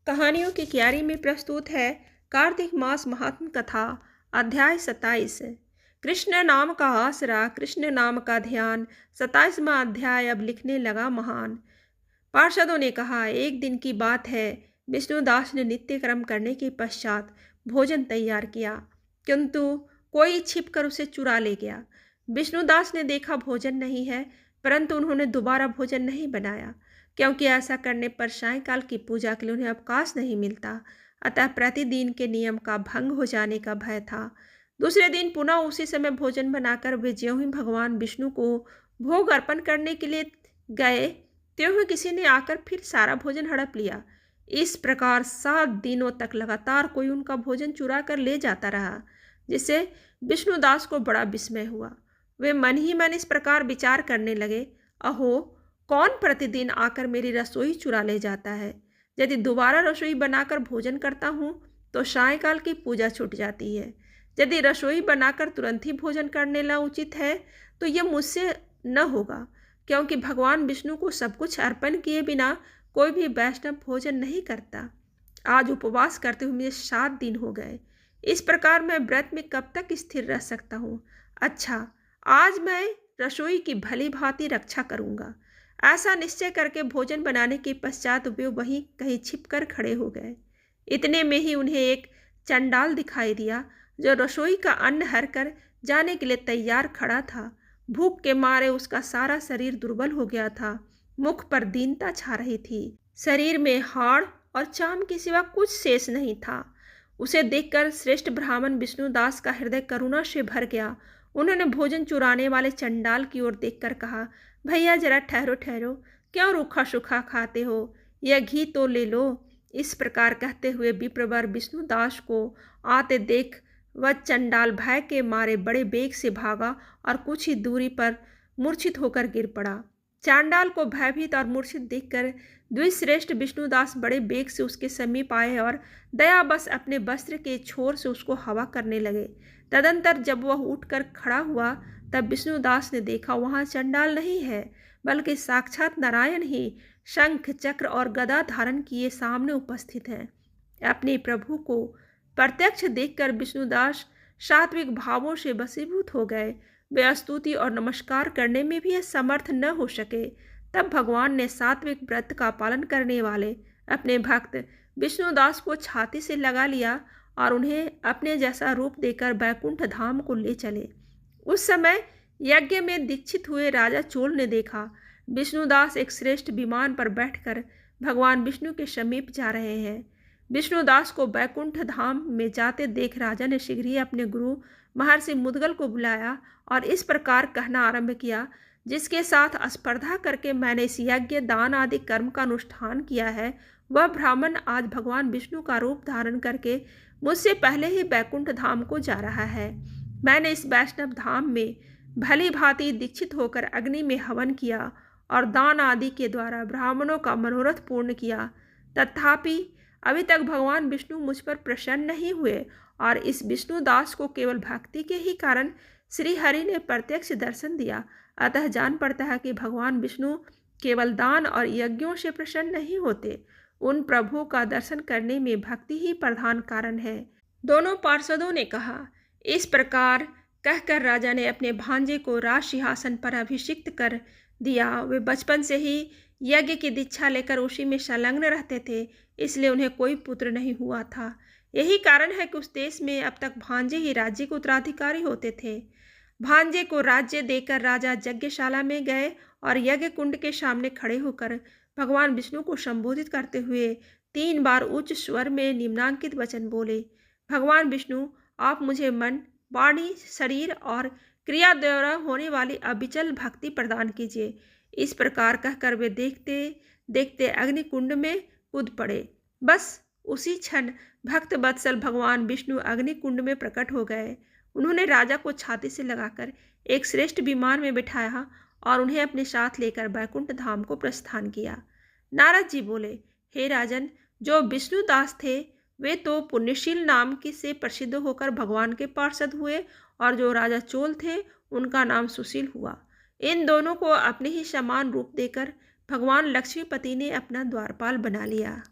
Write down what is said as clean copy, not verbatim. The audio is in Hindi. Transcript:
कहानियों की क्यारी में प्रस्तुत है कार्तिक मास महात्म कथा अध्याय 27। कृष्ण नाम का आसरा, कृष्ण नाम का ध्यान। 27वां अध्याय अब लिखने लगा महान। पार्षदों ने कहा, एक दिन की बात है। विष्णुदास ने नित्य कर्म करने के पश्चात भोजन तैयार किया, किंतु कोई छिपकर उसे चुरा ले गया। विष्णुदास ने देखा भोजन नहीं है, परंतु उन्होंने दोबारा भोजन नहीं बनाया, क्योंकि ऐसा करने पर सायंकाल की पूजा के लिए उन्हें अवकाश नहीं मिलता। अतः प्रतिदिन के नियम का भंग हो जाने का भय था। दूसरे दिन पुनः उसी समय भोजन बनाकर वे ज्यों ही भगवान विष्णु को भोग अर्पण करने के लिए गए, त्यों ही किसी ने आकर फिर सारा भोजन हड़प लिया। इस प्रकार 7 दिनों तक लगातार कोई उनका भोजन चुरा कर ले जाता रहा, जिससे विष्णुदास को बड़ा विस्मय हुआ। वे मन ही मन इस प्रकार विचार करने लगे, अहो, कौन प्रतिदिन आकर मेरी रसोई चुरा ले जाता है। यदि दोबारा रसोई बनाकर भोजन करता हूँ तो सायंकाल की पूजा छूट जाती है। यदि रसोई बनाकर तुरंत ही भोजन करने ला उचित है तो यह मुझसे न होगा, क्योंकि भगवान विष्णु को सब कुछ अर्पण किए बिना कोई भी वैष्णव भोजन नहीं करता। आज उपवास करते हुए मुझे 7 दिन हो गए। इस प्रकार मैं व्रत में कब तक स्थिर रह सकता हूँ। अच्छा, आज मैं रसोई की भली भांति रक्षा करूँगा। ऐसा निश्चय करके भोजन बनाने के पश्चात वे वहीं कहीं छिपकर खड़े हो गए। इतने में ही उन्हें एक चंडाल दिखाई दिया, जो रसोई का अन्न हर कर जाने के लिए तैयार खड़ा था। भूख के मारे उसका सारा शरीर दुर्बल हो गया था। मुख पर दीनता छा रही थी। शरीर में हाड़ और चाम के सिवा कुछ शेष नहीं था। उसे देखकर श्रेष्ठ ब्राह्मण विष्णुदास का हृदय करुणा से भर गया। उन्होंने भोजन चुराने वाले चंडाल की ओर देखकर कहा, भैया जरा ठहरो ठहरो, क्यों रूखा सूखा खाते हो, यह घी तो ले लो। इस प्रकार कहते हुए विप्रवर विष्णुदास को आते देख वह चंडाल भय के मारे बड़े बेग से भागा और कुछ ही दूरी पर मूर्छित होकर गिर पड़ा। चांडाल को भयभीत और मूर्छित देखकर द्विश्रेष्ठ विष्णुदास बड़े बेग से उसके समीप आए और दया बस अपने वस्त्र के छोर से उसको हवा करने लगे। तदंतर जब वह उठकर खड़ा हुआ तब विष्णुदास ने देखा वहां चंडाल नहीं है, बल्कि साक्षात नारायण ही शंख चक्र और गदा धारण किए सामने उपस्थित हैं। अपने प्रभु को प्रत्यक्ष देखकर विष्णुदास सात्विक भावों से वशीभूत हो गए। वे स्तुति और नमस्कार करने में भी समर्थ न हो सके। तब भगवान ने सात्विक व्रत का पालन करने वाले अपने भक्त विष्णुदास को छाती से लगा लिया और उन्हें अपने जैसा रूप देकर बैकुंठ धाम को ले चले। उस समय यज्ञ में दीक्षित हुए राजा चोल ने देखा, विष्णुदास एक श्रेष्ठ विमान पर बैठकर भगवान विष्णु के समीप जा रहे हैं। विष्णुदास को बैकुंठ धाम में जाते देख राजा ने शीघ्र ही अपने गुरु महर्षि मुद्गल को बुलाया और इस प्रकार कहना आरंभ किया, जिसके साथ स्पर्धा करके मैंने इस यज्ञ दान आदि कर्म का अनुष्ठान किया है, वह ब्राह्मण आज भगवान विष्णु का रूप धारण करके मुझसे पहले ही बैकुंठ धाम को जा रहा है। मैंने इस वैष्णव धाम में भली भांति दीक्षित होकर अग्नि में हवन किया और दान आदि के द्वारा ब्राह्मणों का मनोरथ पूर्ण किया। तथापि अभी तक भगवान विष्णु मुझ पर प्रसन्न नहीं हुए और इस विष्णुदास को केवल भक्ति के ही कारण श्री हरि ने प्रत्यक्ष दर्शन दिया। अतः जान पड़ता है कि भगवान विष्णु केवल दान और यज्ञों से प्रसन्न नहीं होते, उन प्रभु का दर्शन करने में भक्ति ही प्रधान कारण है। दोनों पार्षदों ने कहा। इस प्रकार कहकर राजा ने अपने भांजे को राज सिंहासन पर अभिषिक्त कर दिया। वे बचपन से ही यज्ञ की दीक्षा लेकर उसी में संलग्न रहते थे, इसलिए उन्हें कोई पुत्र नहीं हुआ था। यही कारण है कि उस देश में अब तक भांजे ही राज्य के उत्तराधिकारी होते थे। भांजे को राज्य देकर राजा यज्ञशाला में गए और यज्ञ कुंड के सामने खड़े होकर भगवान विष्णु को संबोधित करते हुए 3 बार उच्च स्वर में निम्नांकित वचन बोले, भगवान विष्णु, आप मुझे मन, वाणी, शरीर और क्रिया द्वारा होने वाली अविचल भक्ति प्रदान कीजिए। इस प्रकार कहकर वे देखते देखते अग्निकुंड में कूद पड़े। बस उसी क्षण भक्त वत्सल भगवान विष्णु अग्निकुंड में प्रकट हो गए। उन्होंने राजा को छाती से लगाकर एक श्रेष्ठ विमान में बिठाया और उन्हें अपने साथ लेकर बैकुंठ धाम को प्रस्थान किया। नारद जी बोले, हे राजन, जो विष्णुदास थे वे तो पुण्यशील नाम की से प्रसिद्ध होकर भगवान के पार्षद हुए और जो राजा चोल थे उनका नाम सुशील हुआ। इन दोनों को अपने ही समान रूप देकर भगवान लक्ष्मीपति ने अपना द्वारपाल बना लिया।